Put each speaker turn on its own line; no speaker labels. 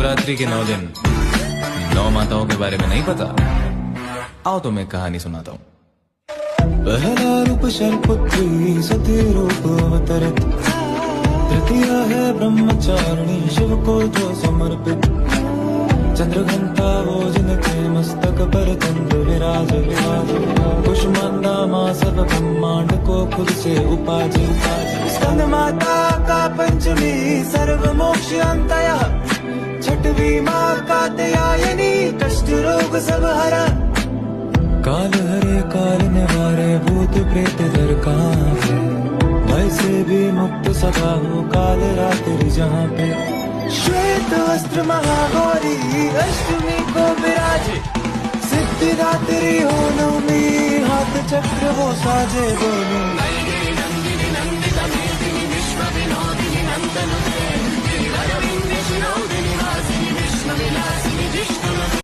शिवरात्रि के 9 दिन 9 माताओं के बारे में नहीं पता? आओ तो मैं कहानी सुनाता हूँ।
पहला रूप शैलपुत्री सती रूप अवतरित, तृतीय है ब्रह्मचारिणी शिव को जो समर्पित, चंद्रघंटा वो जिनके मस्तक पर चंद्र विराज, कुष्मांडा माँ सब ब्रह्मांड को खुद से उपाधि, स्कंद माता का पंचमी सर्व मोक्ष अंतया, छठवीं माँ कात्यायनी कष्ट रोग सब हरा, काल हरे काल निवारे भूत प्रेत दर कहाँ है, भय से भी मुक्त सदा हो काल रात्रि जहाँ पे, श्वेत वस्त्र महागौरी अष्टमी को विराजे, सिद्धिदात्री हो नवमी हाथ चक्र वो साजे बोलो।